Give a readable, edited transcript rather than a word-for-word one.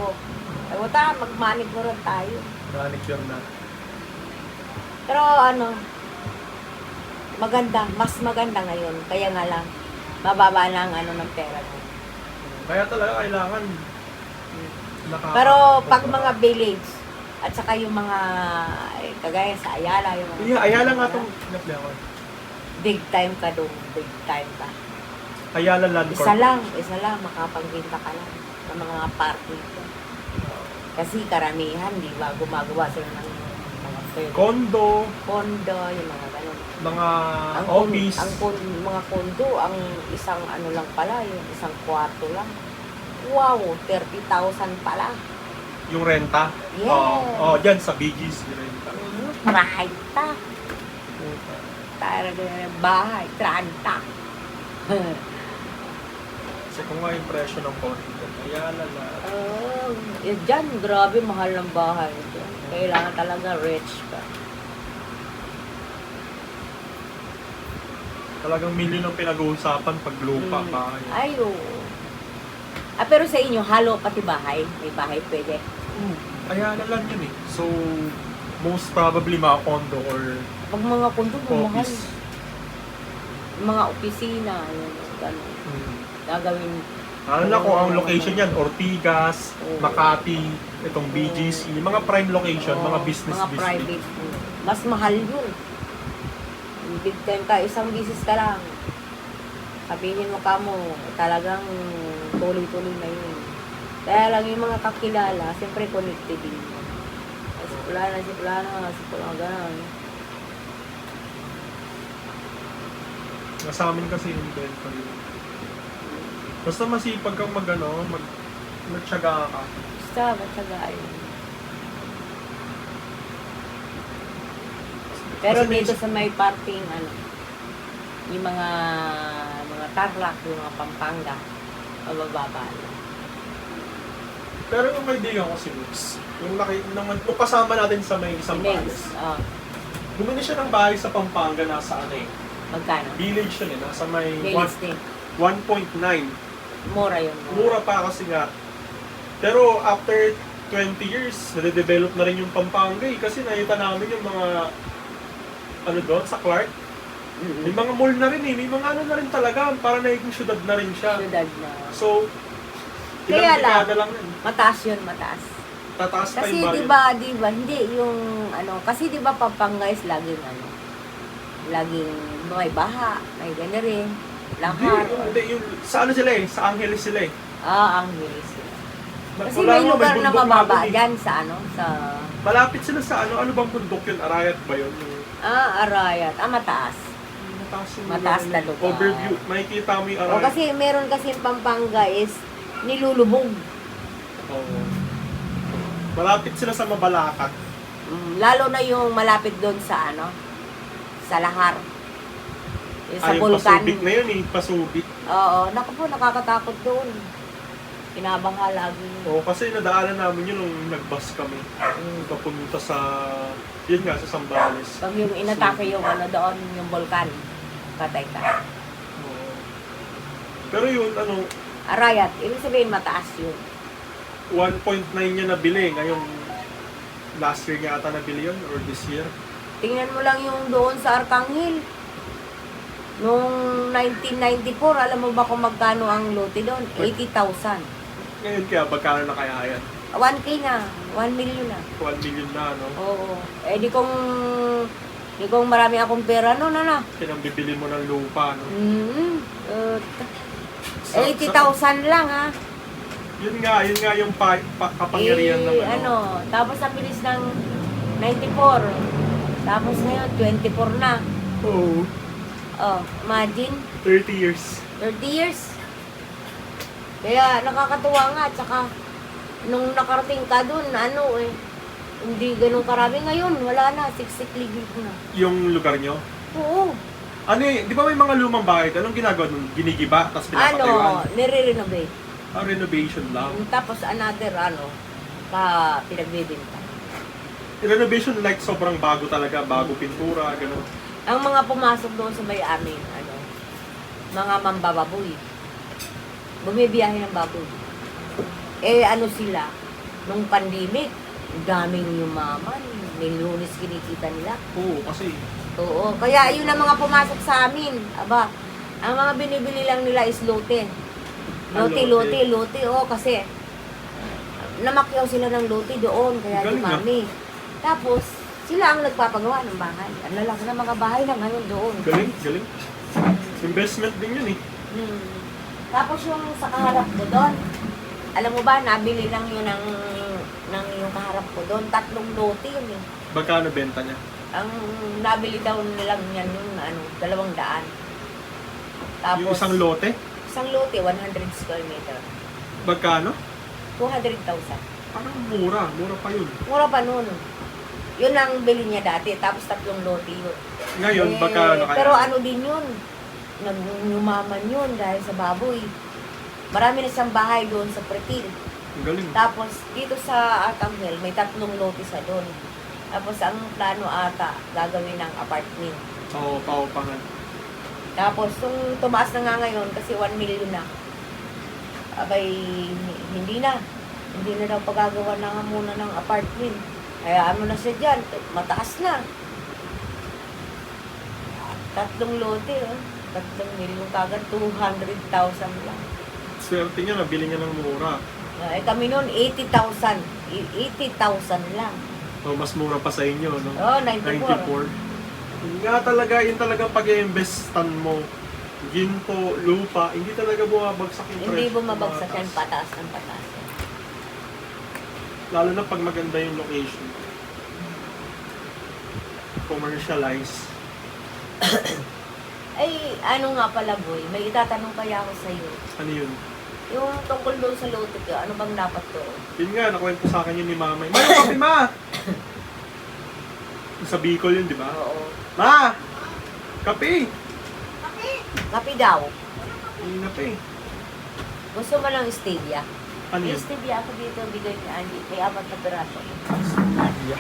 ko. Ay, wata, mag-manicure tayo. Manicure na. Pero maganda, mas maganda ngayon. Kaya nga lang, mababa na ang ng pera mo. Kaya talaga kailangan Pero pag mga village, at saka yung mga, kagaya sa Ayala, yung mga... Yeah, Ayala nga itong pinapli ako. Big time ka doon, big time ka. Ayala Land Corp. Isa lang, makapagbenta ka lang ng mga party ko. Kasi karamihan, di ba, gumagawa sila ng mga Condo, yung mga ganun. mga Ang office. mga kondo, ang isang lang pala, yung isang kwarto lang. Wow, 30,000 pala. Yung renta. Yes. Dyan sa BGC renta. Pride ta. Talaga bahay, 30. Kasi kung nga yung presyo ng condo dyan, Ayala na. Dyan, grabe, mahal ng bahay. Kailangan talaga rich ka. Talagang million ang pinag-uusapan pag lupa pa. Ay, oo. Pero sa inyo, halo pati bahay? May bahay pwede? Ayala lang yun eh. So, most probably mga condo or Pag mga kondo, mahal. office. Mga opisina, gano'n. Gagawin. Ano na kung ang location yan, Ortigas, Makati, itong BGC, mga prime location, mga business Mga private. Mas mahal yun. Big time ka, isang business ka lang. Sabihin mo ka mo, talagang tuloy-tuloy na yun. Kaya lang yung mga kakilala, siyempre connected din. Si Plana, gano'n. Sa amin kasi yung benta yun. Basta masipag kang magtyaga ka. Basta, matsagain. Pero Kasi dito sa may parting, yung mga Tarlac, yung mga Pampanga, mabababa lang. Pero yung kaibigan ko si Lux, yung kasama natin sa may isang bahay. Bumili siya ng bahay sa Pampanga, nasa Magkano? village yun eh, nasa may Village din. 1.9. Mura yun. Mura pa kasi nga. Pero after 20 years, nade-develop na rin yung Pampanga eh. Kasi nakita namin yung mga doon sa Clark. May mga mall na rin eh. May mga na rin talaga. Para naging syudad na rin siya. Syudad na. So, Kaya ilang dekada lang yun. Mataas yun, mataas. Tataas pa Kasi yung di ba, hindi yung kasi di ba Pampanga is laging laging may baha, may ganda rin, langhar. Hindi, yung, sa sila eh, sa Angeles sila eh. Angeles. Kasi Wala may nga, lugar na bundok mababa nga dun eh. dyan sa Malapit sila sa ano bang bundok yun? Arayat ba yun? Arayat. Mataas. Mataas na lugar. Overview. Makikita mo yung Arayat. Kasi meron kasi Pampanga is nilulubog. Oo. Malapit sila sa Mabalacat. Lalo na yung malapit doon sa sa Lahar. Yung sa Yung Vulcan. Pasubik na yun eh. Pasubik. Oo, naku po, nakakatakot doon. Kinabangha lagi. Oo, kasi nadaanan namin yun nung nag-bus kami. Papunta sa, yun nga, sa Zambales. Pag yung inatake yung doon, yung Vulcan, patay ka. Oo. Pero yun, Arayat, ibig sabihin mataas yun. 1.9 niya nabili. Ngayong last year niya ata nabili yun, or this year. Tingnan mo lang yung doon sa Arcangel. Noong 1994, alam mo ba kung magkano ang lote doon? 80,000. Ngayon kaya, magkano na kaya yan? 1K na, 1 million na. 1 million na, no? Oo. Di kung marami akong pera, Kinambibili mo ng lupa, no? 80,000 lang, ha? Yun nga yung kapangyarihan ng Tapos ang bilis ng 94. Tapos ngayon, 24 na. Oo. Imagine, 30 years. 30 years. Kaya nakakatuwa nga, tsaka nung nakarating ka dun, hindi ganun karami ngayon, wala na, siksik ligid na. Yung lugar nyo? Oo. Di ba may mga lumang bahay? Anong ginagawa nun? Ginigiba, tapos pinapatayuan? Nire-renovate. Renovation lang. Tapos another, pinagbibinta. Renovation like sobrang bago talaga, bago pintura, gano'n. Ang mga pumasok doon sa may amin, mga mambababoy. Bumibiyahe ng baboy. Sila, nung pandemic, ang daming yumaman, milyones kinikita nila. Oo, kasi Oo, kaya yun ang mga pumasok sa amin. Aba, ang mga binibili lang nila is lote. Lote. Lote, oo, kasi namakyaw sila ng lote doon, kaya Galing, dumami. Tapos, sila ang nagpapagawa ng bahay. Ang lalaki ng mga bahay na ngayon doon. galing, galing. Investment din yun eh. Hmm. Tapos yung sa kaharap ko doon, alam mo ba, nabili lang yun ng yung kaharap ko doon. 3 lote yun eh. Magkano benta niya? Ang nabili daw nilang yan yung 200. Tapos, Yung isang lote? isang lote, 100 square meter. Magkano? 200,000. Parang mura. Mura pa yun. Mura pa noon. Yun ang bili niya dati, tapos 3 lote yun. Ngayon, magkano kaya? Pero ano din yun, nagnumaman yun dahil sa baboy. Marami na siyang bahay doon sa Pretil. Ang galing. Tapos dito sa Arcangel, may 3 lote sa doon. Tapos ang plano ata, gagawin ng apartment. Oo, paupangan. Tapos nung tumaas na nga ngayon, kasi 1 million na, abay, hindi na. Hindi na daw pagagawa na nga muna ng apartment. Kaya ano na siya dyan, mataas na. 3 lote, 3 million kagad, 200,000 lang. Swerte niya, nabili niya ng mura. Kami noon, 80,000. 80,000 lang. So, mas mura pa sa inyo, no? Oo, 94. Yun nga talaga, yun talaga pag-i-investan mo. Ginto, lupa, hindi talaga bumabagsak yung Hindi presyo, bumabagsak yan, tumataas. pataas ng pataas. Lalo na pag maganda yung location. Commercialize. Ay, ano nga pala, boy, may itatanong kaya ako sa'yo. Ano yun? Yung tungkol doon sa lote ko, ano bang dapat to? Yun nga, nakwento sa akin yun ni Mama. Ma, yung kape, Ma! Sa Bicol yun, di ba? Oo. Ma! Kape! Kapi daw. Hindi na pa eh. Gusto mo ng stevia? Ano May yun? stevia ako dito, bigay ni Andy. May 4 na piraso. Yeah.